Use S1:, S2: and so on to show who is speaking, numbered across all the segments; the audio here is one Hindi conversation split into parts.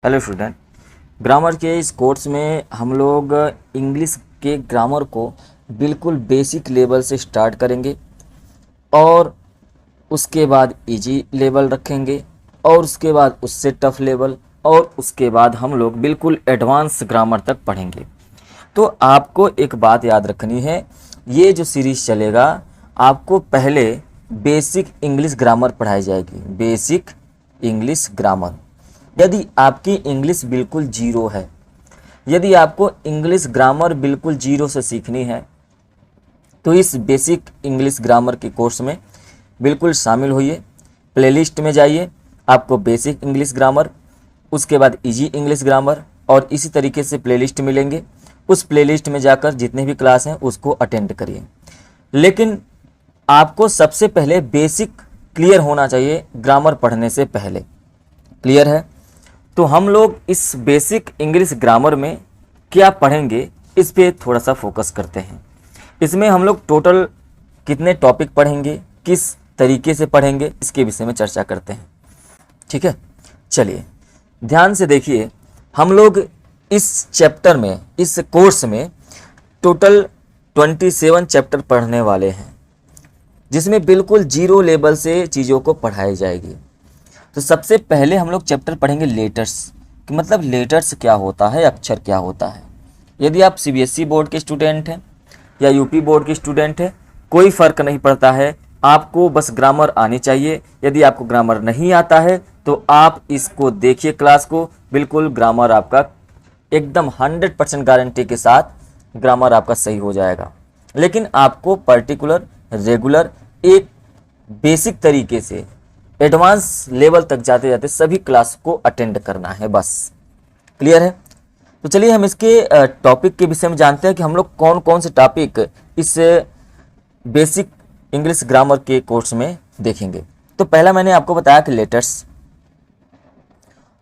S1: Hello student. ग्रामर के इस कोर्स में हम लोग इंग्लिश के ग्रामर को बिल्कुल बेसिक लेवल से स्टार्ट करेंगे और उसके बाद इजी लेवल रखेंगे और उसके बाद उससे टफ लेवल और उसके बाद हम लोग बिल्कुल एडवांस ग्रामर तक पढ़ेंगे। तो आपको एक बात याद रखनी है, ये जो सीरीज़ चलेगा आपको पहले बेसिक इंग्लिश ग्रामर पढ़ाई जाएगी। Basic English grammar. यदि आपकी इंग्लिश बिल्कुल जीरो है, यदि आपको इंग्लिश ग्रामर बिल्कुल जीरो से सीखनी है तो इस बेसिक इंग्लिश ग्रामर के कोर्स में बिल्कुल शामिल होइए। प्लेलिस्ट में जाइए, आपको बेसिक इंग्लिश ग्रामर, उसके बाद इजी इंग्लिश ग्रामर और इसी तरीके से प्लेलिस्ट मिलेंगे। उस प्लेलिस्ट में जाकर जितने भी क्लास हैं उसको अटेंड करिए। लेकिन आपको सबसे पहले बेसिक क्लियर होना चाहिए ग्रामर पढ़ने से पहले। क्लियर है? तो हम लोग इस बेसिक इंग्लिश ग्रामर में क्या पढ़ेंगे इस पे थोड़ा सा फोकस करते हैं। इसमें हम लोग टोटल कितने टॉपिक पढ़ेंगे, किस तरीके से पढ़ेंगे, इसके विषय में चर्चा करते हैं। ठीक है, चलिए ध्यान से देखिए। हम लोग इस चैप्टर में, इस कोर्स में टोटल 27 चैप्टर पढ़ने वाले हैं, जिसमें बिल्कुल जीरो लेवल से चीज़ों को पढ़ाई जाएगी। तो सबसे पहले हम लोग चैप्टर पढ़ेंगे लेटर्स, कि मतलब लेटर्स क्या होता है, अक्षर क्या होता है। यदि आप सीबीएसई बोर्ड के स्टूडेंट हैं या यूपी बोर्ड के स्टूडेंट हैं, कोई फ़र्क नहीं पड़ता है, आपको बस ग्रामर आनी चाहिए। यदि आपको ग्रामर नहीं आता है तो आप इसको देखिए, क्लास को, बिल्कुल ग्रामर आपका एकदम 100% गारंटी के साथ ग्रामर आपका सही हो जाएगा। लेकिन आपको पर्टिकुलर रेगुलर एक बेसिक तरीके से एडवांस लेवल तक जाते जाते सभी क्लास को अटेंड करना है, बस। क्लियर है? तो चलिए हम इसके टॉपिक के विषय में जानते हैं कि हम लोग कौन कौन से टॉपिक इस बेसिक इंग्लिश ग्रामर के कोर्स में देखेंगे। तो पहला मैंने आपको बताया कि लेटर्स।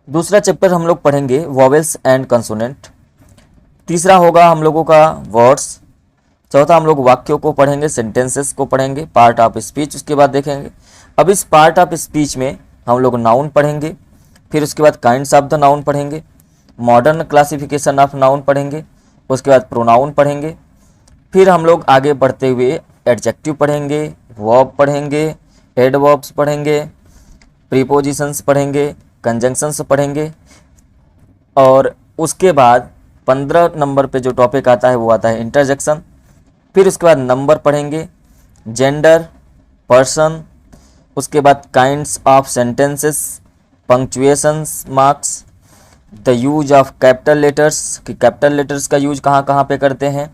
S1: दूसरा चैप्टर हम लोग पढ़ेंगे वॉवेल्स एंड कंसोनेंट। तीसरा होगा हम लोगों का वर्ड्स। चौथा हम लोग वाक्यों को पढ़ेंगे, सेंटेंसेस को पढ़ेंगे, पार्ट ऑफ स्पीच उसके बाद देखेंगे। अब इस पार्ट ऑफ स्पीच में हम लोग नाउन पढ़ेंगे, फिर उसके बाद काइंड्स ऑफ द नाउन पढ़ेंगे, मॉडर्न क्लासिफिकेशन ऑफ नाउन पढ़ेंगे, उसके बाद प्रोनाउन पढ़ेंगे, फिर हम लोग आगे बढ़ते हुए एडजेक्टिव पढ़ेंगे, वर्ब पढ़ेंगे, एडवर्ब्स पढ़ेंगे, प्रीपोजिशंस पढ़ेंगे, कंजंक्शंस पढ़ेंगे और उसके बाद 15 नंबर पे जो टॉपिक आता है वो आता है इंटरजेक्शन। फिर उसके बाद नंबर पढ़ेंगे, जेंडर, पर्सन, उसके बाद kinds of sentences, punctuations marks, the use of capital letters, कि कैपिटल लेटर्स का यूज कहाँ कहाँ पे करते हैं।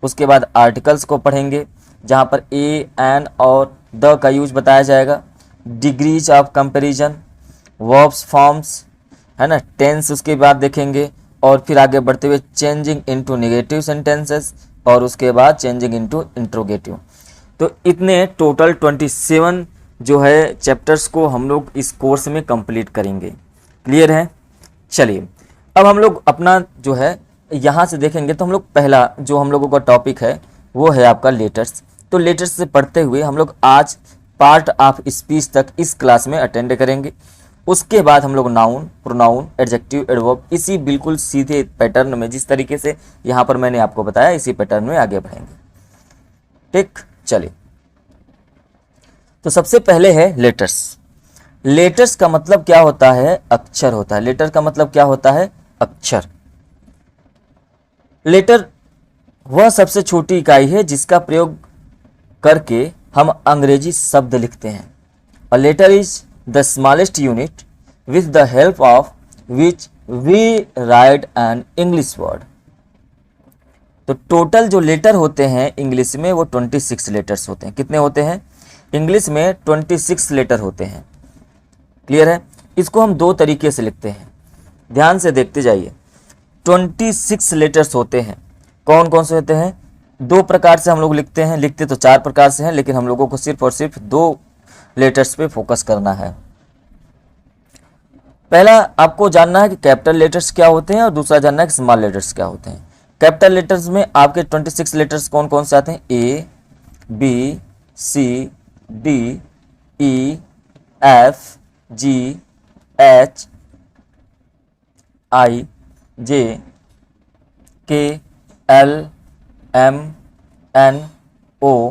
S1: उसके बाद आर्टिकल्स को पढ़ेंगे जहाँ पर ए, एन और द का यूज बताया जाएगा। Degrees of comparison, verbs forms, है ना, टेंस उसके बाद देखेंगे और फिर आगे बढ़ते हुए चेंजिंग इनटू नेगेटिव सेंटेंसेस और उसके बाद चेंजिंग इनटू इंट्रोगेटिव। तो इतने टोटल 27 जो है चैप्टर्स को हम लोग इस कोर्स में कंप्लीट करेंगे। क्लियर है? चलिए अब हम लोग अपना जो है यहाँ से देखेंगे। तो हम लोग पहला जो हम लोगों का टॉपिक है वो है आपका लेटर्स। तो लेटर्स से पढ़ते हुए हम लोग आज पार्ट ऑफ स्पीच तक इस क्लास में अटेंड करेंगे। उसके बाद हम लोग नाउन, प्रोनाउन, एडजेक्टिव, एडवर्ब इसी बिल्कुल सीधे पैटर्न में, जिस तरीके से यहाँ पर मैंने आपको बताया, इसी पैटर्न में आगे बढ़ेंगे। ठीक, चलिए। तो सबसे पहले है लेटर्स। लेटर्स का मतलब क्या होता है? अक्षर होता है। लेटर का मतलब क्या होता है? अक्षर। लेटर वह सबसे छोटी इकाई है जिसका प्रयोग करके हम अंग्रेजी शब्द लिखते हैं। A letter is the smallest unit with the help of which we write an English word. तो टोटल जो लेटर होते हैं इंग्लिश में वो 26 लेटर्स होते हैं। कितने होते हैं? इंग्लिश में 26 लेटर होते हैं। क्लियर है? इसको हम दो तरीके से लिखते हैं, ध्यान से देखते जाइए। 26 लेटर्स होते हैं। कौन कौन से होते हैं? दो प्रकार से हम लोग लिखते हैं। लिखते तो चार प्रकार से हैं, लेकिन हम लोगों को सिर्फ और सिर्फ दो लेटर्स पे फोकस करना है। पहला आपको जानना है कि कैपिटल लेटर्स क्या होते हैं और दूसरा जानना है कि स्मॉल लेटर्स क्या होते हैं। कैपिटल लेटर्स में आपके 26 लेटर्स कौन कौन से आते हैं? A, B, C, D, E, F, G, H, I J K L M N O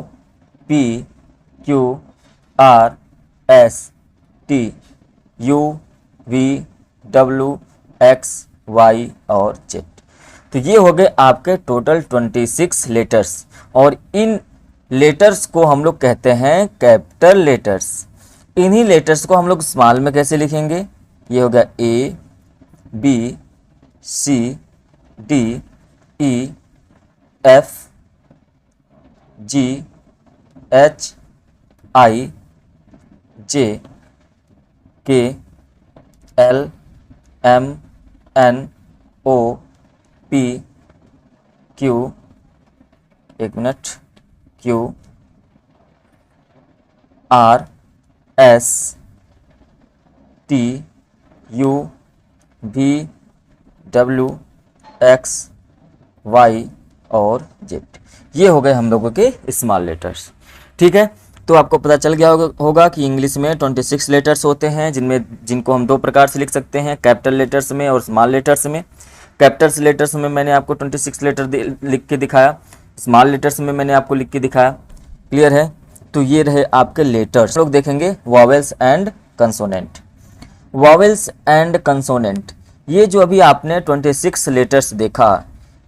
S1: P Q R S T U V W X Y और जेड। तो ये हो गए आपके टोटल 26 लेटर्स, और इन लेटर्स को हम लोग कहते हैं कैपिटल लेटर्स। इन्हीं लेटर्स को हम लोग स्मॉल में कैसे लिखेंगे? ये हो गया A B C D E F G H I J K L M N O P Q, एक मिनट, Q R S T U V W X Y और जेड। ये हो गए हम लोगों के स्मॉल लेटर्स। ठीक है, तो आपको पता चल गया होगा कि इंग्लिश में 26 लेटर्स होते हैं, जिनको हम दो प्रकार से लिख सकते हैं, कैपिटल लेटर्स में और स्मॉल लेटर्स में। कैपिटल्स लेटर्स में मैंने आपको 26 लेटर लिख के दिखाया, स्मॉल लेटर्स में मैंने आपको लिख के दिखाया। क्लियर है? तो ये रहे आपके लेटर्स। लोग देखेंगे vowels and consonant. Vowels and consonant, ये जो अभी आपने 26 लेटर्स देखा,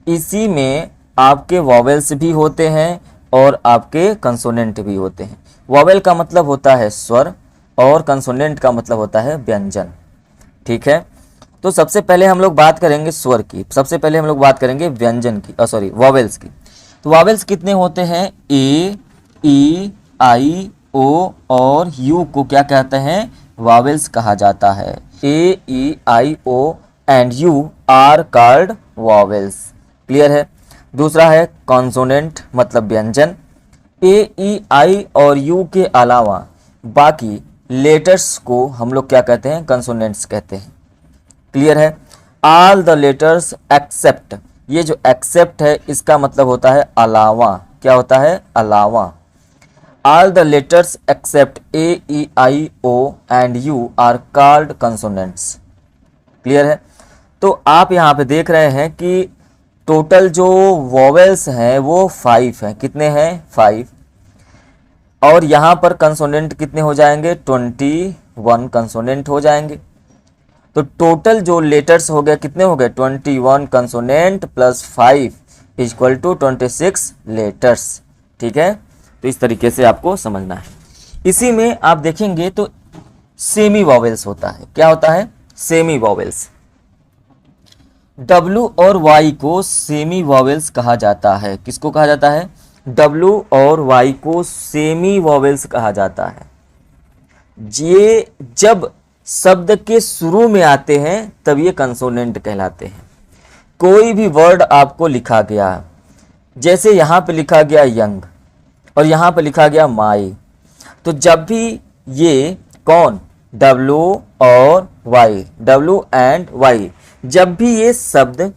S1: इसी में आपके वॉवेल्स भी होते हैं और आपके कंसोनेंट भी होते हैं। वॉवेल का मतलब होता है स्वर और कंसोनेंट का मतलब होता है व्यंजन। ठीक है, तो सबसे पहले हम लोग बात करेंगे स्वर की, सबसे पहले हम लोग बात करेंगे व्यंजन की, सॉरी वॉवेल्स की। तो वॉवेल्स कितने होते हैं? ए, ई, आई, ओ और यू को क्या कहते हैं? वॉवेल्स कहा जाता है। A, E, I, O and U are called vowels. Clear है? दूसरा है कॉन्सोनेंट, मतलब व्यंजन। ए, ई, आई और यू के अलावा बाकी लेटर्स को हम लोग क्या कहते हैं? कंसोनेंट्स कहते हैं। क्लियर है? ऑल द लेटर्स एक्सेप्ट, ये जो एक्सेप्ट है इसका मतलब होता है अलावा। क्या होता है? अलावा। All the letters except A, E, I, O and U are called consonants. Clear है? तो आप यहाँ पे देख रहे हैं कि टोटल जो वॉवेल्स हैं वो 5 हैं। कितने हैं? 5। और यहाँ पर कंसोनेंट कितने हो जाएंगे? 21 कंसोनेंट हो जाएंगे। तो टोटल जो लेटर्स हो गए कितने हो गए? 21 consonant plus 5 equal to 26 letters. ठीक है, तो इस तरीके से आपको समझना है। इसी में आप देखेंगे तो सेमी वॉवेल्स होता है। क्या होता है? Semi vowels. W और Y को सेमी वॉवेल्स कहा जाता है। किसको कहा जाता है? W और Y को सेमी वॉवेल्स कहा जाता है। ये जब शब्द के शुरू में आते हैं तब ये कंसोनेंट कहलाते हैं। कोई भी वर्ड आपको लिखा गया, जैसे यहाँ पे लिखा गया यंग और यहाँ पे लिखा गया माई, तो जब भी ये कौन? W और Y, W एंड Y, जब भी ये शब्द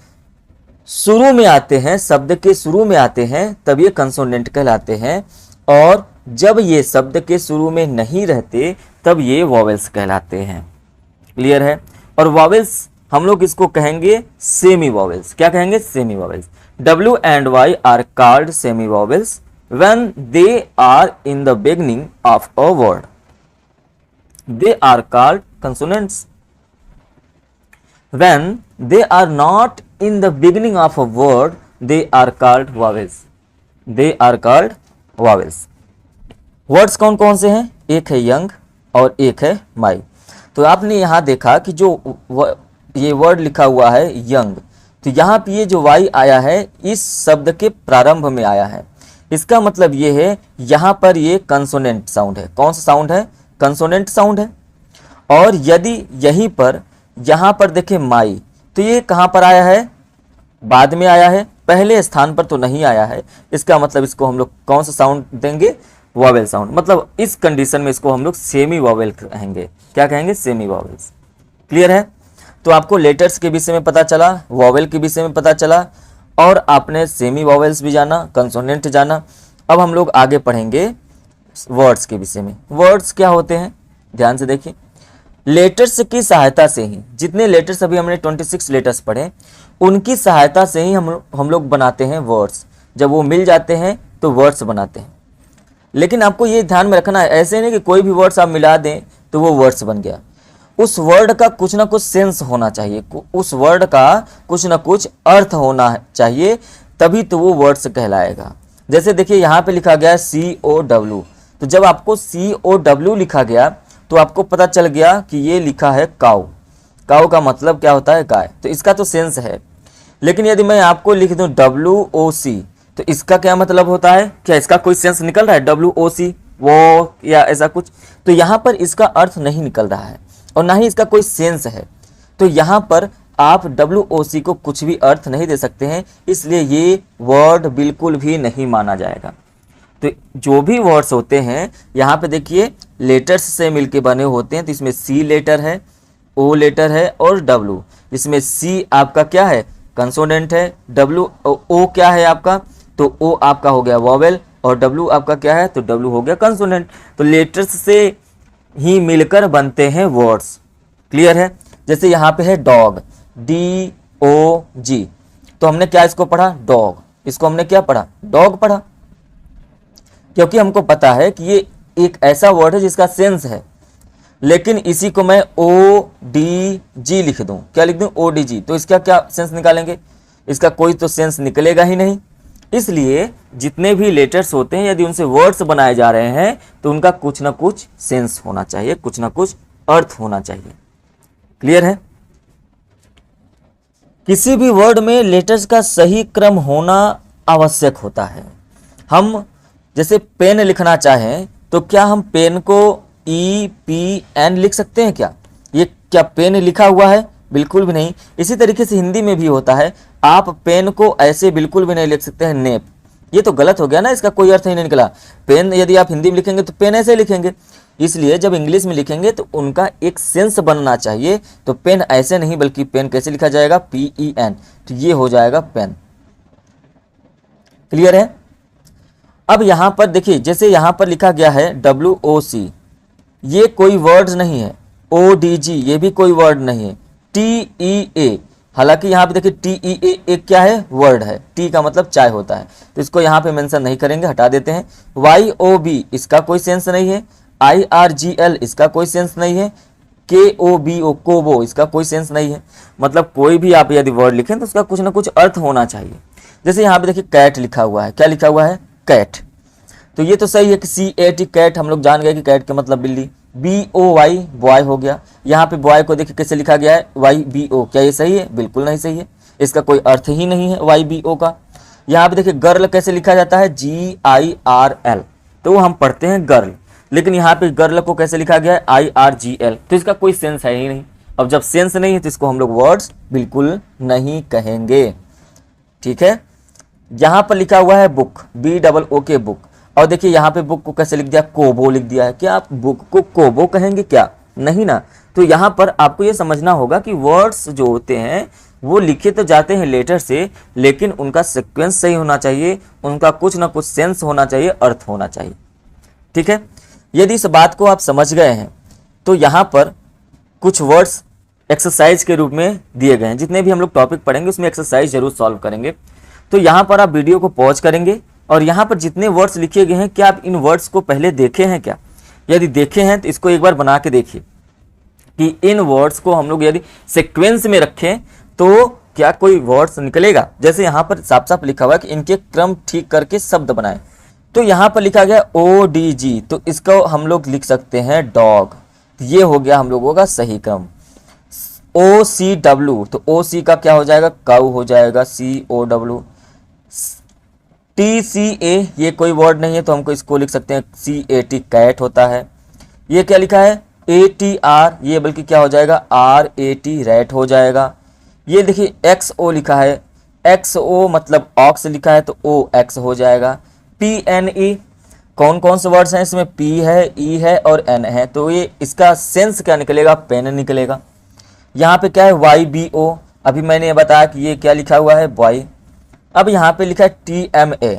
S1: शुरू में आते हैं, शब्द के शुरू में आते हैं, तब ये कंसोनेंट कहलाते हैं। और जब ये शब्द के शुरू में नहीं रहते तब ये वॉवेल्स कहलाते हैं। क्लियर है? और वॉवेल्स हम लोग इसको कहेंगे सेमी वॉवेल्स। क्या कहेंगे? Semi vowels. W and Y are called semi vowels when they are in the beginning of a word. They are called consonants when they are not in the beginning of a word, they are called vowels. They are called vowels. Words कौन कौन से हैं? एक है यंग और एक है माई। तो आपने यहाँ देखा कि जो ये वर्ड लिखा हुआ है यंग, तो यहाँ पे ये जो वाई आया है इस शब्द के प्रारंभ में आया है। इसका मतलब ये है यहाँ पर ये कंसोनेंट साउंड है। कौन सा साउंड है? कंसोनेंट साउंड है। और यदि यहीं पर यहाँ पर देखें माई, तो ये कहाँ पर आया है? बाद में आया है, पहले स्थान पर तो नहीं आया है। इसका मतलब इसको हम लोग कौन सा साउंड देंगे? Vowel sound. मतलब इस कंडीशन में इसको हम लोग सेमी वॉवेल कहेंगे। क्या कहेंगे? Semi vowels. क्लियर है? तो आपको लेटर्स के विषय में पता चला, वॉवेल के विषय में पता चला, और आपने सेमी वॉवेल्स भी जाना, कंसोनेंट जाना। अब हम लोग आगे पढ़ेंगे वर्ड्स के विषय में। वर्ड्स क्या होते हैं? ध्यान से देखिए। लेटर्स की सहायता से ही, जितने लेटर्स अभी हमने 26 लेटर्स पढ़े, उनकी सहायता से ही हम लोग बनाते हैं वर्ड्स। जब वो मिल जाते हैं तो वर्ड्स बनाते हैं। लेकिन आपको ये ध्यान में रखना है, ऐसे नहीं कि कोई भी वर्ड्स आप मिला दें तो वो वर्ड्स बन गया। उस वर्ड का कुछ ना कुछ सेंस होना चाहिए, उस वर्ड का कुछ ना कुछ अर्थ होना चाहिए, तभी तो वो वर्ड्स कहलाएगा। जैसे देखिए यहाँ पे लिखा गया है COW, तो जब आपको COW लिखा गया तो आपको पता चल गया कि ये लिखा है काऊ। काऊ का मतलब क्या होता है? गाय। तो इसका तो सेंस है। लेकिन यदि मैं आपको लिख दूं WOC, तो इसका क्या मतलब होता है? क्या इसका कोई सेंस निकल रहा है? WOC वो या ऐसा कुछ? तो यहाँ पर इसका अर्थ नहीं निकल रहा है और ना ही इसका कोई सेंस है। तो यहाँ पर आप WOC को कुछ भी अर्थ नहीं दे सकते हैं, इसलिए ये वर्ड बिल्कुल भी नहीं माना जाएगा। तो जो भी वर्ड्स होते हैं यहाँ पे देखिए लेटर्स से मिलके बने होते हैं। तो इसमें C लेटर है, O लेटर है और W। इसमें C आपका क्या है? कंसोनेंट है। O क्या है आपका? तो O आपका हो गया वॉवेल और W आपका क्या है? तो W हो गया कंसोनेंट। तो लेटर्स से ही मिलकर बनते हैं वर्ड्स। क्लियर है? जैसे यहाँ पे है डॉग, DOG, तो हमने क्या इसको पढ़ा? डॉग। इसको हमने क्या पढ़ा? डॉग पढ़ा, क्योंकि हमको पता है कि ये एक ऐसा वर्ड है जिसका सेंस है। लेकिन इसी को मैं ODG लिख दूं, क्या लिख दूं? ODG, तो इसका क्या सेंस निकालेंगे? इसका कोई तो सेंस निकलेगा ही नहीं। इसलिए जितने भी लेटर्स होते हैं, यदि उनसे वर्ड्स बनाए जा रहे हैं तो उनका कुछ ना कुछ सेंस होना चाहिए, कुछ ना कुछ अर्थ होना चाहिए। क्लियर है? किसी भी वर्ड में लेटर्स का सही क्रम होना आवश्यक होता है। हम जैसे पेन लिखना चाहें तो क्या हम पेन को EPN लिख सकते हैं क्या? ये क्या पेन लिखा हुआ है? बिल्कुल भी नहीं। इसी तरीके से हिंदी में भी होता है, आप पेन को ऐसे बिल्कुल भी नहीं लिख सकते हैं नेप। ये तो गलत हो गया ना, इसका कोई अर्थ ही नहीं निकला। पेन यदि आप हिंदी में लिखेंगे तो पेन ऐसे लिखेंगे, इसलिए जब इंग्लिश में लिखेंगे तो उनका एक सेंस बनना चाहिए। तो पेन ऐसे नहीं, बल्कि पेन कैसे लिखा जाएगा? PEN, तो ये हो जाएगा पेन। क्लियर है? अब यहां पर देखिए, जैसे यहां पर लिखा गया है WOC, ये कोई वर्ड नहीं है। ODG, ये भी कोई वर्ड नहीं है। TEA, हालांकि यहाँ पे देखिए TEA एक क्या है? वर्ड है। टी का मतलब चाय होता है, तो इसको यहाँ पे मेंशन नहीं करेंगे, हटा देते हैं। YOB, इसका कोई सेंस नहीं है। IRGL, इसका कोई सेंस नहीं है। KOBO, कोबो, इसका कोई सेंस नहीं है। मतलब कोई भी आप यदि वर्ड लिखें तो उसका कुछ ना कुछ अर्थ होना चाहिए। जैसे यहाँ पे देखिए कैट लिखा हुआ है, क्या लिखा हुआ है? कैट। तो ये तो सही है कि CAT कैट, हम लोग जान गए कि कैट का मतलब बिल्ली। BOY बॉय हो गया। यहाँ पे बॉय को देखिए कैसे लिखा गया है? YBO, क्या ये सही है? बिल्कुल नहीं सही है, इसका कोई अर्थ ही नहीं है YBO का। यहाँ पे देखिए गर्ल कैसे लिखा जाता है? GIRL, तो हम पढ़ते हैं गर्ल, लेकिन यहाँ पे गर्ल को कैसे लिखा गया है? IRGL, तो इसका कोई सेंस है ही नहीं। अब जब सेंस नहीं है तो इसको हम लोग वर्ड्स बिल्कुल नहीं कहेंगे। ठीक है? यहाँ पर लिखा हुआ है बुक, BOOK बुक, और देखिए यहाँ पे बुक को कैसे लिख दिया? कोबो लिख दिया है। क्या आप बुक को कोबो कहेंगे क्या? नहीं ना। तो यहाँ पर आपको ये समझना होगा कि वर्ड्स जो होते हैं वो लिखे तो जाते हैं लेटर से, लेकिन उनका सीक्वेंस सही होना चाहिए, उनका कुछ ना कुछ सेंस होना चाहिए, अर्थ होना चाहिए। ठीक है? यदि इस बात को आप समझ गए हैं तो यहाँ पर कुछ वर्ड्स एक्सरसाइज के रूप में दिए गए हैं। जितने भी हम लोग टॉपिक पढ़ेंगे उसमें एक्सरसाइज जरूर सॉल्व करेंगे। तो यहाँ पर आप वीडियो को पॉज करेंगे और यहाँ पर जितने वर्ड्स लिखे गए हैं, क्या आप इन वर्ड्स को पहले देखे हैं क्या? यदि देखे हैं तो इसको एक बार बना के देखिए कि इन वर्ड्स को हम लोग यदि सीक्वेंस में रखें तो क्या कोई वर्ड्स निकलेगा। जैसे यहाँ पर साफ साफ लिखा हुआ है कि इनके क्रम ठीक करके शब्द बनाएं। तो यहाँ पर लिखा गया ODG, तो इसको हम लोग लिख सकते हैं डॉग। ये हो गया हम लोगों का सही क्रम। OCW, तो OC का क्या हो जाएगा? काऊ हो जाएगा, COW। TCA, ये कोई वर्ड नहीं है तो हमको इसको लिख सकते हैं CAT, कैट होता है। ये क्या लिखा है? ATR, ये बल्कि क्या हो जाएगा? RAT, रैट हो जाएगा। ये देखिए XO लिखा है, XO मतलब ऑक्स लिखा है तो OX हो जाएगा। PNE, कौन कौन से वर्ड्स हैं इसमें? P है, E है और N है, तो ये इसका सेंस क्या निकलेगा? पेन निकलेगा। यहाँ पे क्या है? YBO, अभी मैंने ये बताया कि ये क्या लिखा हुआ है? बॉय। अब यहाँ पे लिखा है TMA,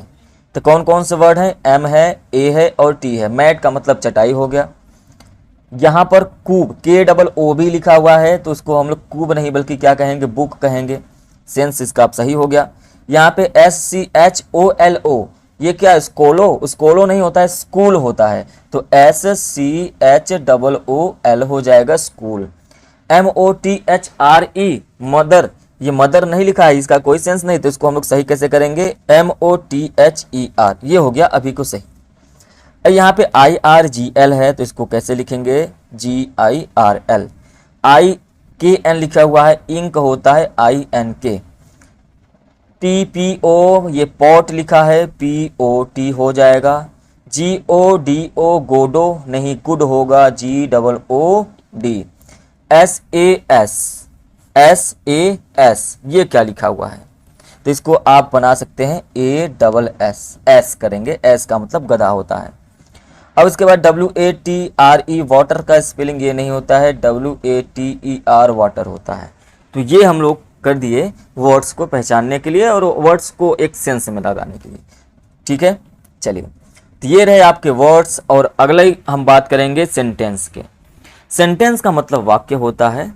S1: तो कौन कौन से वर्ड हैं? M है, A है और T है। मैट का मतलब चटाई हो गया। यहाँ पर कूब KOOB लिखा हुआ है तो इसको हम लोग कूब नहीं बल्कि क्या कहेंगे, बुक कहेंगे। सेंस इसका आप सही हो गया। यहाँ पे SCHOLO, ये क्या, स्कोलो, स्कोलो नहीं होता है, स्कूल होता है, तो SCHOOL हो जाएगा स्कूल। MOTHRE, मदर, ये मदर नहीं लिखा है, इसका कोई सेंस नहीं, तो इसको हम लोग सही कैसे करेंगे, MOTHER, ये हो गया अभी को सही। यहाँ पे IRGL है तो इसको कैसे लिखेंगे, GIRL। IKN लिखा हुआ है, इंक होता है INK। TPO, ये पॉट लिखा है, POT हो जाएगा। GODO, गोडो नहीं, गुड होगा, GOOD। SAS, ये क्या लिखा हुआ है, तो इसको आप बना सकते हैं ASS करेंगे, S का मतलब गधा होता है। अब इसके बाद WATRE, वाटर का स्पेलिंग ये नहीं होता है, WATER वाटर होता है। तो ये हम लोग कर दिए वर्ड्स को पहचानने के लिए और वर्ड्स को एक सेंस में लगाने के लिए, ठीक है। चलिए, तो ये रहे आपके वर्ड्स, और अगले हम बात करेंगे सेंटेंस के। सेंटेंस का मतलब वाक्य होता है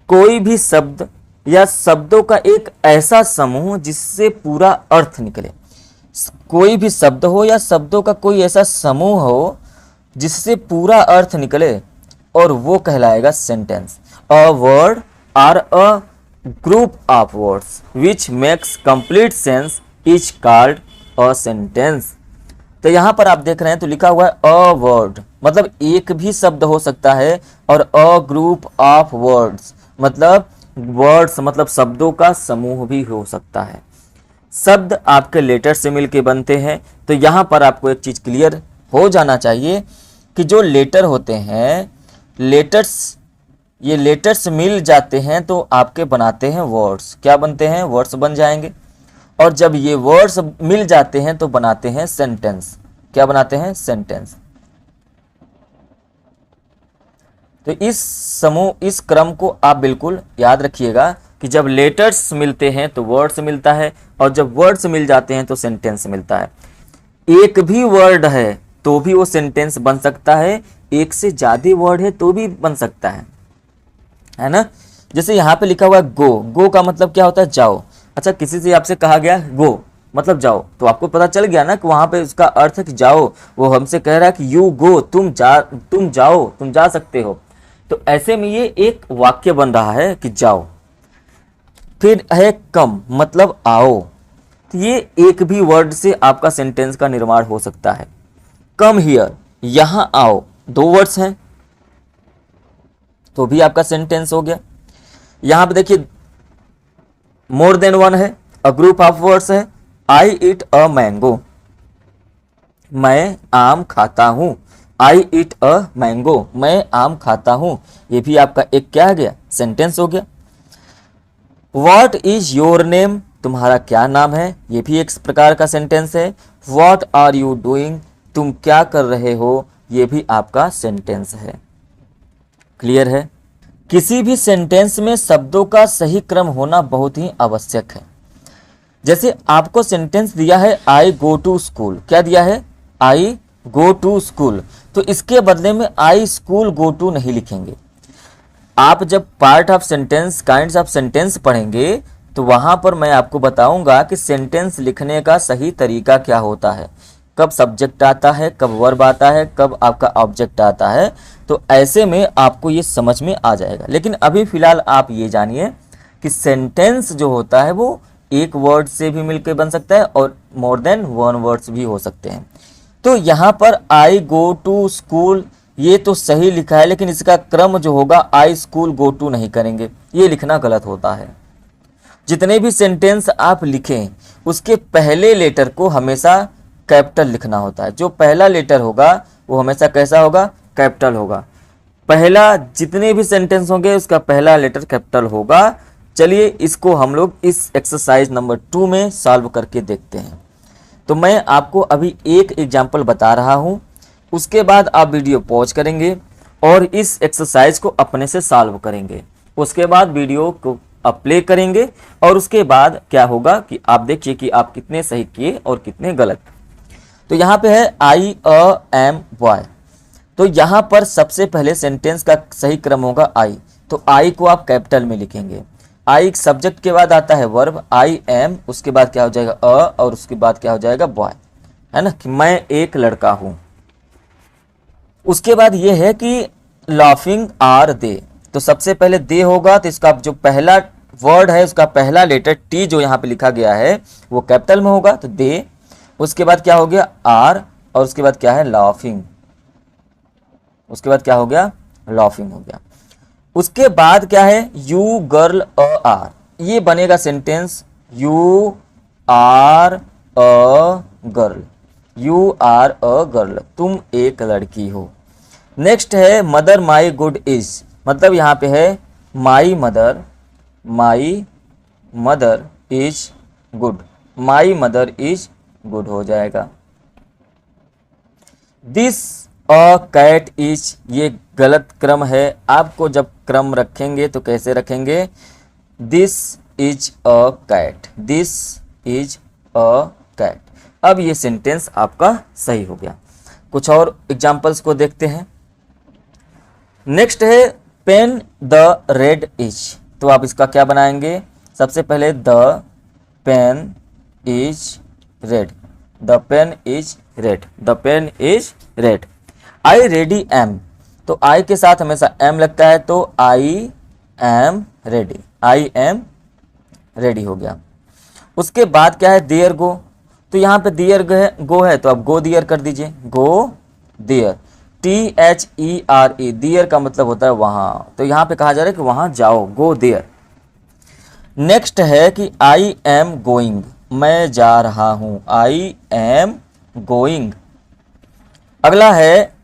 S1: कोई भी शब्द या शब्दों का एक ऐसा समूह जिससे पूरा अर्थ निकले। कोई भी शब्द हो या शब्दों का कोई ऐसा समूह हो जिससे पूरा अर्थ निकले, और वो कहलाएगा sentence. A word or a group of words which makes complete sense is called a sentence. तो यहाँ पर आप देख रहे हैं तो लिखा हुआ है अ वर्ड, मतलब एक भी शब्द हो सकता है, और अ ग्रुप ऑफ वर्ड्स मतलब वर्ड्स मतलब शब्दों का समूह भी हो सकता है। शब्द आपके लेटर से मिलके बनते हैं, तो यहाँ पर आपको एक चीज क्लियर हो जाना चाहिए कि जो लेटर होते हैं, ये लेटर्स मिल जाते हैं तो आपके बनाते हैं वर्ड्स। क्या बनते हैं, वर्ड्स बन जाएंगे। और जब ये वर्ड्स मिल जाते हैं तो बनाते हैं सेंटेंस। क्या बनाते हैं, सेंटेंस। तो इस क्रम को आप बिल्कुल याद रखिएगा कि जब लेटर्स मिलते हैं तो वर्ड्स मिलता है, और जब वर्ड्स मिल जाते हैं तो सेंटेंस मिलता है। एक भी वर्ड है तो भी वो सेंटेंस बन सकता है, एक से ज्यादा वर्ड है तो भी बन सकता है ना। जैसे यहाँ पे लिखा हुआ है गो, गो का मतलब क्या होता है, जाओ। अच्छा, किसी से आपसे कहा गया गो मतलब जाओ, तो आपको पता चल गया ना कि वहां पे उसका अर्थ है कि जाओ। वो हमसे कह रहा है कि यू गो, तुम जाओ, तुम जा सकते हो। तो ऐसे में ये एक वाक्य बन रहा है कि जाओ। फिर है कम, मतलब आओ। तो ये एक भी वर्ड से आपका सेंटेंस का निर्माण हो सकता है। कम हियर, यहां आओ, दो वर्ड्स हैं तो भी आपका सेंटेंस हो गया। यहां पे देखिए मोर देन वन है, अ ग्रुप ऑफ वर्ड्स है। आई ईट अ मैंगो, मैं आम खाता हूं। आई ईट अ मैंगो, मैं आम खाता हूं, ये भी आपका एक क्या आ गया, सेंटेंस हो गया। व्हाट इज योर नेम, तुम्हारा क्या नाम है, ये भी एक प्रकार का सेंटेंस है। व्हाट आर यू डूइंग, तुम क्या कर रहे हो, ये भी आपका सेंटेंस है। क्लियर है। किसी भी सेंटेंस में शब्दों का सही क्रम होना बहुत ही आवश्यक है। जैसे आपको सेंटेंस दिया है आई गो टू स्कूल, क्या दिया है, आई गो टू स्कूल, तो इसके बदले में आई स्कूल गो टू नहीं लिखेंगे। आप जब part of sentence, kinds of sentence पढ़ेंगे तो वहां पर मैं आपको बताऊंगा कि सेंटेंस लिखने का सही तरीका क्या होता है, कब सब्जेक्ट आता है, कब वर्ब आता है, कब आपका ऑब्जेक्ट आता है। तो ऐसे में आपको ये समझ में आ जाएगा। लेकिन अभी फिलहाल आप ये जानिए कि सेंटेंस जो होता है वो एक वर्ड से भी मिलकर बन सकता है और मोर देन वन वर्ड्स भी हो सकते हैं। तो यहाँ पर आई गो टू स्कूल ये तो सही लिखा है, लेकिन इसका क्रम जो होगा आई स्कूल गो टू नहीं करेंगे, ये लिखना गलत होता है। जितने भी सेंटेंस आप लिखें उसके पहले लेटर को हमेशा कैपिटल लिखना होता है। जो पहला लेटर होगा वो हमेशा कैसा होगा, कैपिटल होगा। पहला जितने भी सेंटेंस होंगे उसका पहला लेटर कैपिटल होगा। चलिए इसको हम लोग इस एक्सरसाइज नंबर 2 में सॉल्व करके देखते हैं। तो मैं आपको अभी एक एग्जाम्पल बता रहा हूं, उसके बाद आप वीडियो पॉज करेंगे और इस एक्सरसाइज को अपने से सॉल्व करेंगे। उसके बाद वीडियो को आप प्ले करेंगे और उसके बाद क्या होगा कि आप देखिए कि आप कितने सही किए और कितने गलत। तो यहाँ पे है आई अ एम बॉय, तो यहाँ पर सबसे पहले सेंटेंस का सही क्रम होगा आई। तो आई को आप कैपिटल में लिखेंगे। आई सब्जेक्ट के बाद आता है वर्ब, आई एम, उसके बाद क्या हो जाएगा और उसके बाद क्या हो जाएगा बॉय, है ना, कि मैं एक लड़का हूं। उसके बाद ये है कि लाफिंग आर दे, तो सबसे पहले दे होगा, तो इसका जो पहला वर्ड है उसका पहला लेटर टी जो यहाँ पे लिखा गया है वो कैपिटल में होगा, तो दे। उसके बाद क्या हो गया आर, और उसके बाद क्या है लाफिंग, उसके बाद क्या हो गया लाफिंग हो गया। उसके बाद क्या है यू गर्ल आर, ये बनेगा sentence you are a girl, you are a girl, तुम एक लड़की हो। नेक्स्ट है मदर माई गुड इज, मतलब यहाँ पे है my mother is good, my mother is good हो जाएगा। दिस अ कैट इज, ये गलत क्रम है, आपको जब क्रम रखेंगे तो कैसे रखेंगे, this is a cat, this is a cat. अब ये सेंटेंस आपका सही हो गया। कुछ और एग्जाम्पल्स को देखते हैं। नेक्स्ट है पेन द रेड इज, तो आप इसका क्या बनाएंगे, सबसे पहले the pen is red, the pen is red, the pen is red. I ready am, तो आई के साथ हमेशा एम लगता है, तो I am ready, I am ready हो गया। उसके बाद क्या है देयर गो, तो यहाँ पे देयर गो है तो आप गो देयर कर दीजिए, गो देयर, THERE, देयर का मतलब होता है वहां, तो यहाँ पे कहा जा रहा है कि वहां जाओ, गो देयर। नेक्स्ट है कि आई एम गोइंग, मैं जा रहा हूं, आई एम गोइंग। अगला है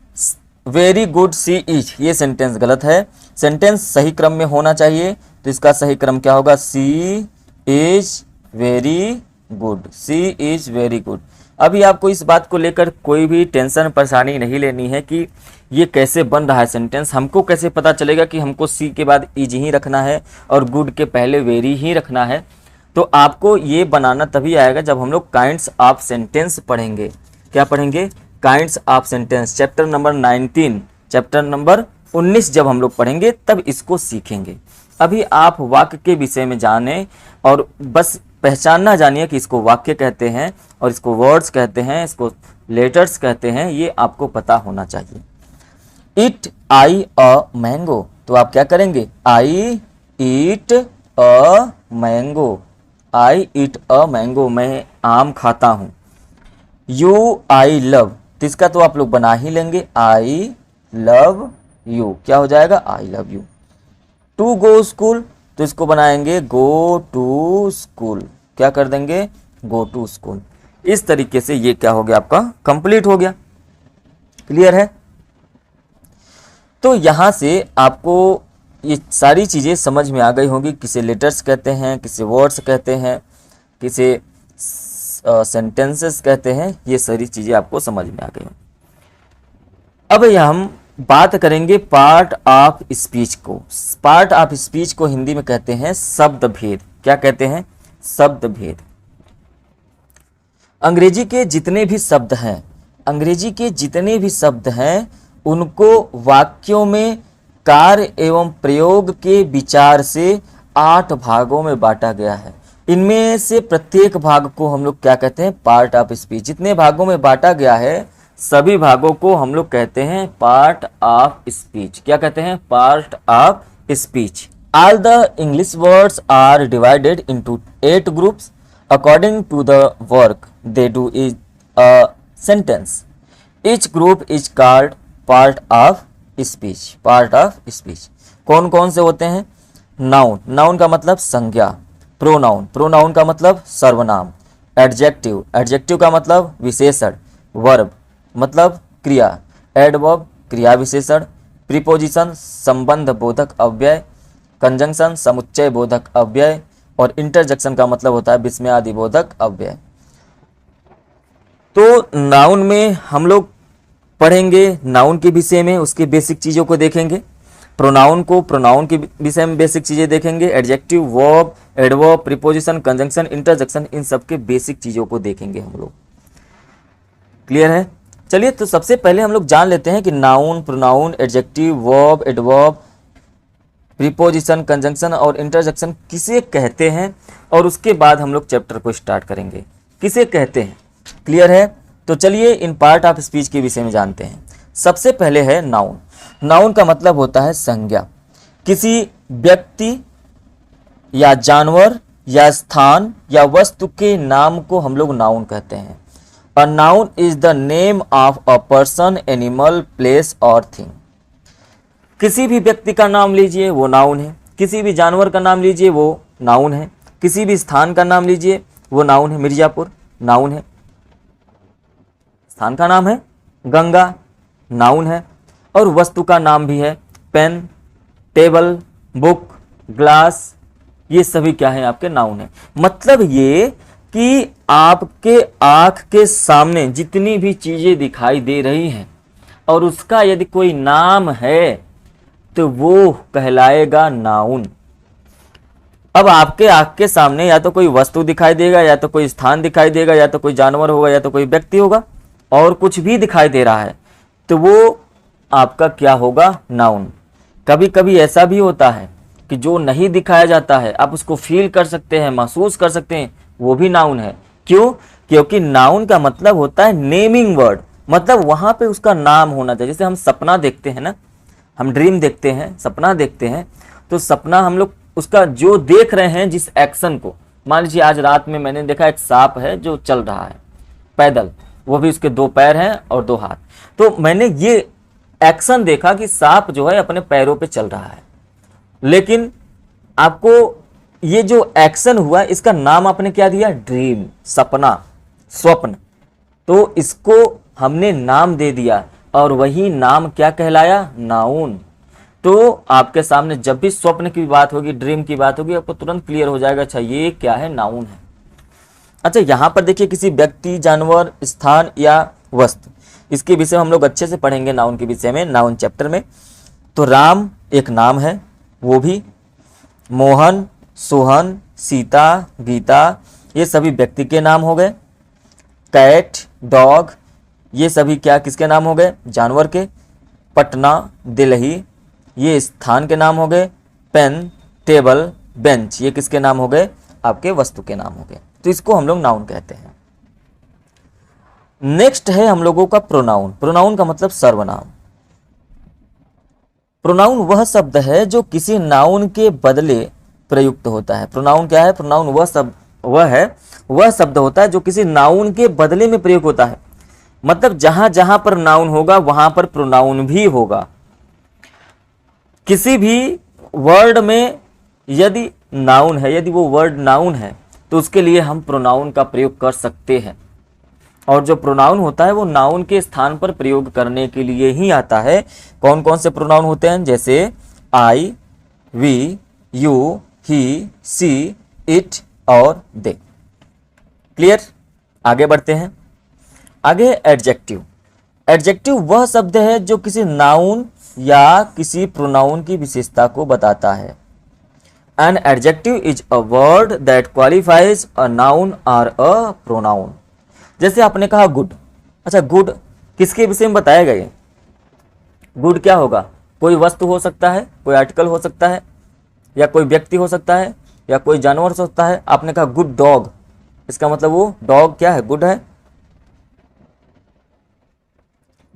S1: वेरी गुड सी इज, ये सेंटेंस गलत है, सेंटेंस सही क्रम में होना चाहिए, तो इसका सही क्रम क्या होगा, C is very good, C is very good. अभी आपको इस बात को लेकर कोई भी टेंशन परेशानी नहीं लेनी है कि ये कैसे बन रहा है सेंटेंस, हमको कैसे पता चलेगा कि हमको सी के बाद इज ही रखना है और गुड के पहले वेरी ही रखना है। तो आपको ये बनाना तभी आएगा जब हम लोग काइंड्स ऑफ सेंटेंस पढ़ेंगे। क्या पढ़ेंगे, kinds of sentence, chapter number 19, chapter number 19 जब हम लोग पढ़ेंगे तब इसको सीखेंगे। अभी आप वाक्य के विषय में जाने और बस पहचानना जानिए कि इसको वाक्य कहते हैं और इसको वर्ड्स कहते हैं, इसको लेटर्स कहते हैं, ये आपको पता होना चाहिए। इट आई अ मैंगो, तो आप क्या करेंगे, आई ईट a mango, I eat a mango, मैं आम खाता हूँ। यू आई लव, तो इसका तो आप लोग बना ही लेंगे, आई लव यू, क्या हो जाएगा I love you. To go school, तो इसको बनाएंगे गो टू स्कूल, क्या कर देंगे गो टू स्कूल। इस तरीके से ये क्या हो गया आपका कंप्लीट हो गया। क्लियर है, तो यहां से आपको ये सारी चीजें समझ में आ गई होंगी, किसे लेटर्स कहते हैं, किसे वर्ड्स कहते हैं, किसे सेंटेंसेस कहते हैं, ये सारी चीजें आपको समझ में आ गई होंगी। अब हम बात करेंगे पार्ट ऑफ स्पीच को। पार्ट ऑफ स्पीच को हिंदी में कहते हैं शब्द भेद। क्या कहते हैं, शब्द भेद। अंग्रेजी के जितने भी शब्द हैं, अंग्रेजी के जितने भी शब्द हैं उनको वाक्यों में कार्य एवं प्रयोग के विचार से 8 भागों में बांटा गया है। इनमें से प्रत्येक भाग को हम लोग क्या कहते हैं, पार्ट ऑफ स्पीच। जितने भागों में बांटा गया है सभी भागों को हम लोग कहते हैं पार्ट ऑफ स्पीच। क्या कहते हैं, part of speech. All the English words are divided into 8 groups according to the work they do is a sentence. Each group is called part of speech. Part of speech कौन कौन से होते हैं, नाउन, नाउन का मतलब संज्ञा। प्रोनाउन, प्रोनाउन का मतलब सर्वनाम। एडजेक्टिव, एडजेक्टिव का मतलब विशेषण। वर्ब मतलब क्रिया। एडवर्ब क्रिया विशेषण। प्रीपोजिशन संबंध बोधक अव्यय। कंजंक्शन समुच्चय बोधक अव्यय। और इंटरजेक्शन का मतलब होता है विस्मयादि बोधक अव्यय। तो नाउन में हम लोग पढ़ेंगे नाउन के विषय में, उसके बेसिक चीज़ों को देखेंगे। प्रोनाउन को प्रोनाउन के विषय में बेसिक चीज़ें देखेंगे। Adjective, verb, adverb, preposition, conjunction, interjection, इन सब के बेसिक चीज़ों को देखेंगे हम लोग। क्लियर है। चलिए तो सबसे पहले हम लोग जान लेते हैं कि noun, pronoun, adjective, verb, adverb, preposition, conjunction और इंटरजेक्शन किसे कहते हैं, और उसके बाद हम लोग चैप्टर को स्टार्ट करेंगे। किसे कहते हैं, क्लियर है? तो चलिए इन पार्ट ऑफ स्पीच के विषय में जानते हैं। सबसे पहले है नाउन। नाउन का मतलब होता है संज्ञा। किसी व्यक्ति या जानवर या स्थान या वस्तु के नाम को हम लोग नाउन कहते हैं। A noun is the name of a person, animal, place और थिंग। किसी भी व्यक्ति का नाम लीजिए वो नाउन है, किसी भी जानवर का नाम लीजिए वो नाउन है, किसी भी स्थान का नाम लीजिए वो नाउन है। मिर्जापुर नाउन है, स्थान का नाम है गंगा, नाउन है, और वस्तु का नाम भी है पेन, टेबल, बुक, ग्लास, ये सभी क्या है आपके नाउन है। मतलब ये कि आपके आंख के सामने जितनी भी चीजें दिखाई दे रही हैं और उसका यदि कोई नाम है तो वो कहलाएगा नाउन। अब आपके आंख के सामने या तो कोई वस्तु दिखाई देगा, या तो कोई स्थान दिखाई देगा, या तो कोई जानवर होगा, या तो कोई व्यक्ति होगा, और कुछ भी दिखाई दे रहा है तो वो आपका क्या होगा, नाउन। कभी कभी ऐसा भी होता है कि जो नहीं दिखाया जाता है आप उसको फील कर सकते हैं, महसूस कर सकते हैं, वो भी नाउन है। क्यों? क्योंकि नाउन का मतलब होता है नेमिंग वर्ड, मतलब वहां पे उसका नाम होना चाहिए। जैसे हम सपना देखते हैं ना, हम ड्रीम देखते हैं, सपना देखते हैं, तो सपना हम लोग उसका जो देख रहे हैं जिस एक्शन को, मान लीजिए आज रात में मैंने देखा एक सांप है जो चल रहा है पैदल, वो भी उसके 2 पैर हैं और 2 हाथ, तो मैंने ये एक्शन देखा कि सांप जो है अपने पैरों पे चल रहा है। लेकिन आपको ये जो एक्शन हुआ इसका नाम आपने क्या दिया, ड्रीम, सपना, स्वप्न, तो इसको हमने नाम दे दिया और वही नाम क्या कहलाया, नाउन। तो आपके सामने जब भी स्वप्न की बात होगी, ड्रीम की बात होगी, आपको तुरंत क्लियर हो जाएगा अच्छा ये क्या है, नाउन है। अच्छा यहां पर देखिए किसी व्यक्ति, जानवर, स्थान या वस्तु, इसके विषय में हम लोग अच्छे से पढ़ेंगे नाउन के विषय में, नाउन चैप्टर में। तो राम एक नाम है, वो भी मोहन, सोहन, सीता, गीता, ये सभी व्यक्ति के नाम हो गए। कैट, डॉग, ये सभी क्या किसके नाम हो गए, जानवर के। पटना, दिल्ली, ये स्थान के नाम हो गए। पेन, टेबल, बेंच, ये किसके नाम हो गए, आपके वस्तु के नाम हो गए। तो इसको हम लोग नाउन कहते हैं। नेक्स्ट है हम लोगों का प्रोनाउन। प्रोनाउन का मतलब सर्वनाम। प्रोनाउन वह शब्द है जो किसी नाउन के बदले प्रयुक्त होता है। प्रोनाउन क्या है, प्रोनाउन वह शब्द होता है जो किसी नाउन के बदले में प्रयोग होता है। मतलब जहां जहां पर नाउन होगा वहां पर प्रोनाउन भी होगा। किसी भी वर्ड में यदि नाउन है, यदि वो वर्ड नाउन है तो उसके लिए हम प्रोनाउन का प्रयोग कर सकते हैं। और जो प्रोनाउन होता है वो नाउन के स्थान पर प्रयोग करने के लिए ही आता है। कौन कौन से प्रोनाउन होते हैं, जैसे I, we, you, he, she, it और दे। क्लियर? आगे बढ़ते हैं। आगे एडजेक्टिव। एडजेक्टिव वह शब्द है जो किसी नाउन या किसी प्रोनाउन की विशेषता को बताता है। An adjective is a word that qualifies a noun और अ प्रोनाउन। जैसे आपने कहा गुड, अच्छा गुड किसके विषय में बताया गया? गुड क्या होगा, कोई वस्तु हो सकता है, कोई आर्टिकल हो सकता है, या कोई व्यक्ति हो सकता है, या कोई जानवर हो सकता है। आपने कहा गुड डॉग, इसका मतलब वो डॉग क्या है, गुड है।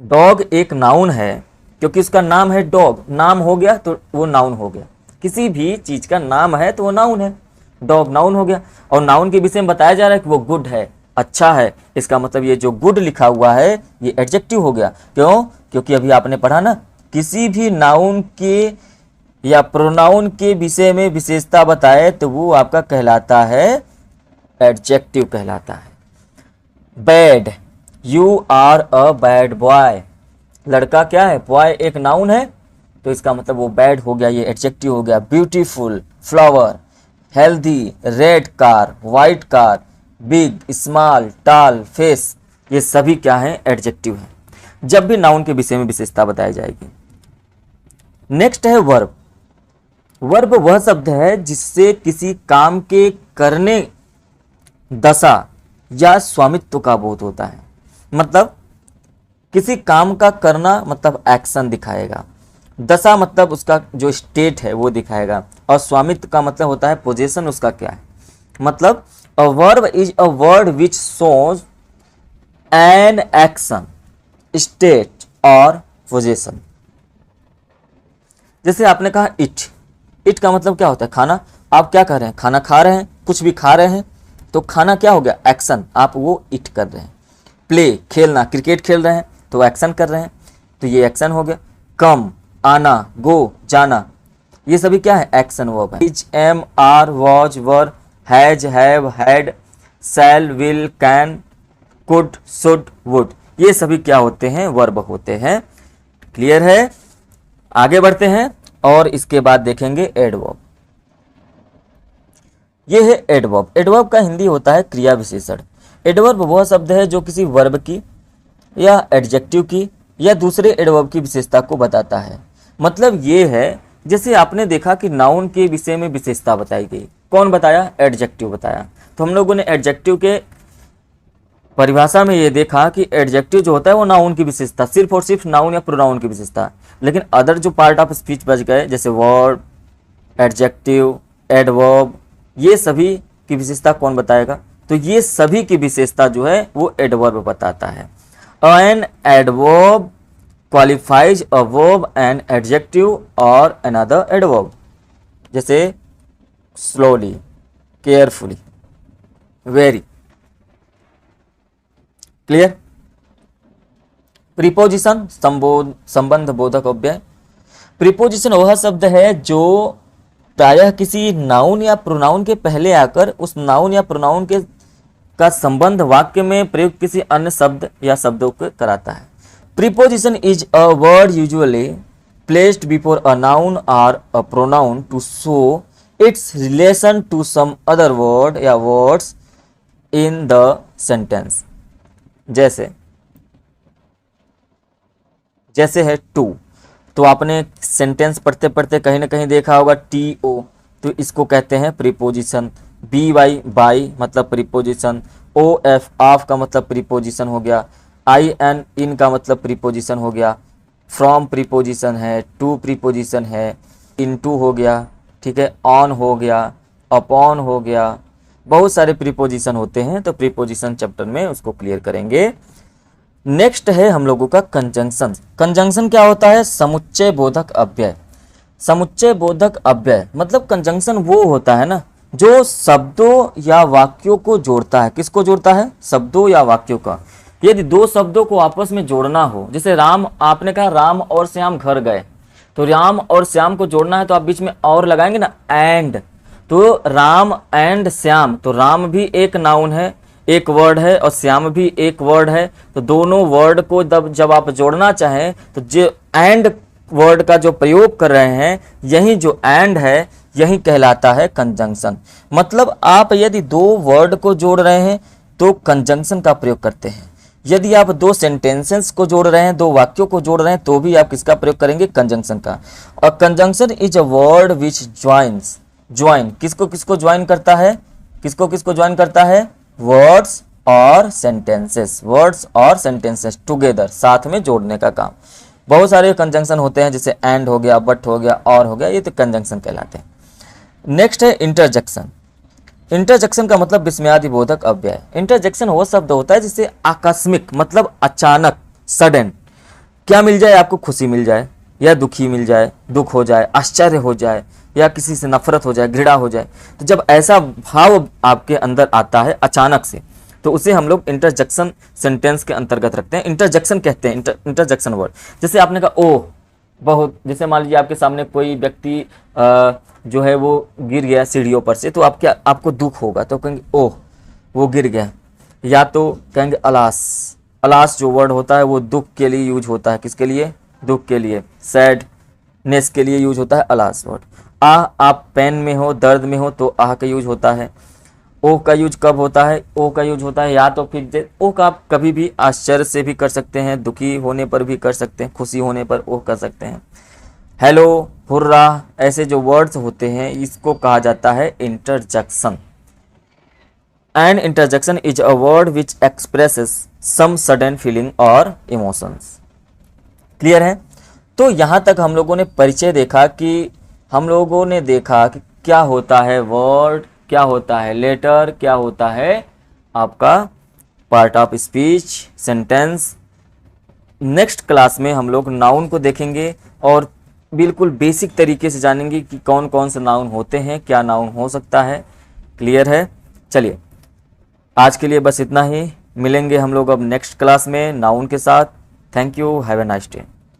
S1: डॉग एक नाउन है क्योंकि उसका नाम है डॉग, नाम हो गया तो वो नाउन हो गया। किसी भी चीज का नाम है तो वो नाउन है, डॉग नाउन हो गया। और नाउन के विषय में बताया जा रहा है कि वो गुड है, अच्छा है, इसका मतलब ये जो गुड लिखा हुआ है ये एडजेक्टिव हो गया। क्यों? क्योंकि अभी आपने पढ़ा ना, किसी भी नाउन के या प्रोनाउन के विषय में विशेषता बताए तो वो आपका कहलाता है एडजेक्टिव कहलाता है। Bad, you are a bad boy, लड़का क्या है, बॉय एक नाउन है तो इसका मतलब वो बैड हो गया, ये एडजेक्टिव हो गया। Beautiful, flower, healthy, red car, white car, big, small, tall, face, ये सभी क्या हैं, एडजेक्टिव हैं जब भी नाउन के विषय में विशेषता बताई जाएगी। नेक्स्ट है वर्ब। वर्ब वह शब्द है जिससे किसी काम के करने, दशा या स्वामित्व का बोध होता है। मतलब किसी काम का करना मतलब एक्शन दिखाएगा। दशा मतलब उसका जो स्टेट है वो दिखाएगा। और स्वामित्व का मतलब होता है पोजीशन उसका क्या है। मतलब a verb is a word which shows an action, state और पोजीशन। जैसे आपने कहा इट, इट का मतलब क्या होता है खाना। आप क्या कर रहे हैं, खाना खा रहे हैं, कुछ भी खा रहे हैं, तो खाना क्या हो गया, एक्शन, आप वो इट कर रहे हैं। प्ले खेलना, क्रिकेट खेल रहे हैं तो एक्शन कर रहे हैं, तो ये एक्शन हो गया। कम आना, गो जाना, ये सभी क्या है, एक्शन वर्ब है। Is, am, are, was, were, has, have, had, shall, will, can, could, should, would, ये सभी क्या होते हैं, वर्ब होते हैं। क्लियर है। आगे बढ़ते हैं और इसके बाद देखेंगे एडवर्ब। ये है एडवर्ब। एडवर्ब का हिंदी होता है क्रिया विशेषण। एडवर्ब वह शब्द है जो किसी वर्ब की या एडजेक्टिव की या दूसरे एडवर्ब की विशेषता को बताता है। मतलब ये है, जैसे आपने देखा कि नाउन के विषय में विशेषता बताई गई, कौन बताया, एडजेक्टिव बताया। तो हम लोगों ने एडजेक्टिव के परिभाषा में ये देखा कि एडजेक्टिव जो होता है वो नाउन की विशेषता, सिर्फ और सिर्फ नाउन या प्रोनाउन की विशेषता। लेकिन अदर जो पार्ट ऑफ स्पीच बच गए, जैसे वर्ड, एडजेक्टिव, एडवर्ब, ये सभी की विशेषता कौन बताएगा, तो ये सभी की विशेषता जो है वो एडवर्ब बताता है। An adverb qualifies a verb and adjective और अनदर एडवर्ब। जैसे slowly, carefully, very. Clear. Preposition संबंध बोधक अव्यय। प्रीपोजिशन वह शब्द है जो प्रायः किसी नाउन या प्रोनाउन के पहले आकर उस नाउन या प्रोनाउन के का संबंध वाक्य में प्रयुक्त किसी अन्य शब्द या शब्दों को कराता है। Preposition is a word usually placed before a noun और a pronoun to show its relation to some other word या वर्ड्स इन द सेंटेंस। जैसे है टू, तो आपने सेंटेंस पढ़ते पढ़ते कहीं ना कहीं देखा होगा टी ओ, तो इसको कहते हैं प्रीपोजिशन। बी वाई बाई मतलब प्रीपोजिशन। ओ एफ ऑफ का मतलब प्रीपोजिशन हो गया। आई एन इन का मतलब प्रीपोजिशन हो गया। फ्रॉम प्रीपोजिशन है, टू प्रीपोजिशन है, इनटू हो गया, ठीक है, ऑन हो गया, अपॉन हो गया, बहुत सारे प्रीपोजिशन होते हैं। तो प्रीपोजिशन चैप्टर में उसको क्लियर करेंगे। नेक्स्ट है हम लोगों का कंजंक्शन। कंजंक्शन क्या होता है, समुच्चय बोधक अव्यय। समुच्चय बोधक अव्यय मतलब कंजंक्शन वो होता है ना जो शब्दों या वाक्यों को जोड़ता है। किसको जोड़ता है, शब्दों या वाक्यों का। यदि दो शब्दों को आपस में जोड़ना हो, जैसे राम, आपने कहा राम और श्याम घर गए, तो राम और श्याम को जोड़ना है तो आप बीच में और लगाएंगे ना, एंड। तो राम एंड श्याम, तो राम भी एक नाउन है, एक वर्ड है, और श्याम भी एक वर्ड है। तो दोनों वर्ड को जब आप जोड़ना चाहें तो जो एंड वर्ड का जो प्रयोग कर रहे हैं, यही जो एंड है यही कहलाता है कंजंक्शन। मतलब आप यदि दो वर्ड को जोड़ रहे हैं तो कंजंक्शन का प्रयोग करते हैं। यदि आप दो सेंटेंसेस को जोड़ रहे हैं, दो वाक्यों को जोड़ रहे हैं, तो भी आप किसका प्रयोग करेंगे, कंजंक्शन का। और conjunction is a word which joins, join किसको किसको ज्वाइन करता है, किसको किसको ज्वाइन करता है, वर्ड्स और सेंटेंसेस, वर्ड्स और सेंटेंसेस टुगेदर, साथ में जोड़ने का काम। बहुत सारे कंजंक्शन होते हैं, जैसे एंड हो गया, बट हो गया, और हो गया, ये तो कंजंक्शन कहलाते हैं। नेक्स्ट है इंटरजेक्शन। इंटरजेक्शन का मतलब विस्मयादि बोधक अव्यय। इंटरजेक्शन वो शब्द होता है जिससे आकस्मिक मतलब अचानक, सडन, क्या मिल जाए आपको, खुशी मिल जाए या दुखी मिल जाए, दुख हो जाए, आश्चर्य हो जाए, या किसी से नफरत हो जाए, घृणा हो जाए। तो जब ऐसा भाव आपके अंदर आता है अचानक से, तो उसे हम लोग इंटरजेक्शन सेंटेंस के अंतर्गत रखते हैं, इंटरजेक्शन कहते हैं, इंटरजेक्शन वर्ड। जैसे आपने कहा ओह बहुत, जैसे मान लीजिए आपके सामने कोई व्यक्ति जो है वो गिर गया सीढ़ियों पर से, तो आपको दुख होगा, तो कहेंगे ओह वो गिर गया। या तो कहेंगे अलास, अलास जो वर्ड होता है वो दुख के लिए यूज होता है, किसके लिए, दुख के लिए, सैडनेस के लिए यूज होता है अलास वर्ड। आप पेन में हो, दर्द में हो, तो आह का यूज होता है। ओ का यूज कब होता है, ओ का यूज होता है या तो फिर ओ का आप कभी भी आश्चर्य से भी कर सकते हैं, दुखी होने पर भी कर सकते हैं, खुशी होने पर ओ कर सकते हैं। हेलो, हुर्रा, ऐसे जो वर्ड्स होते हैं इसको कहा जाता है interjection. And interjection is a word which expresses some sudden feeling और इमोशंस। क्लियर है? तो यहाँ तक हम लोगों ने परिचय देखा कि हम लोगों ने देखा कि क्या होता है वर्ड, क्या होता है लेटर, क्या होता है आपका part of speech, sentence. Next class में हम लोग नाउन को देखेंगे और बिल्कुल बेसिक तरीके से जानेंगे कि कौन कौन से नाउन होते हैं, क्या नाउन हो सकता है। क्लियर है? चलिए आज के लिए बस इतना ही। मिलेंगे हम लोग अब नेक्स्ट क्लास में नाउन के साथ। Thank you, have a nice day.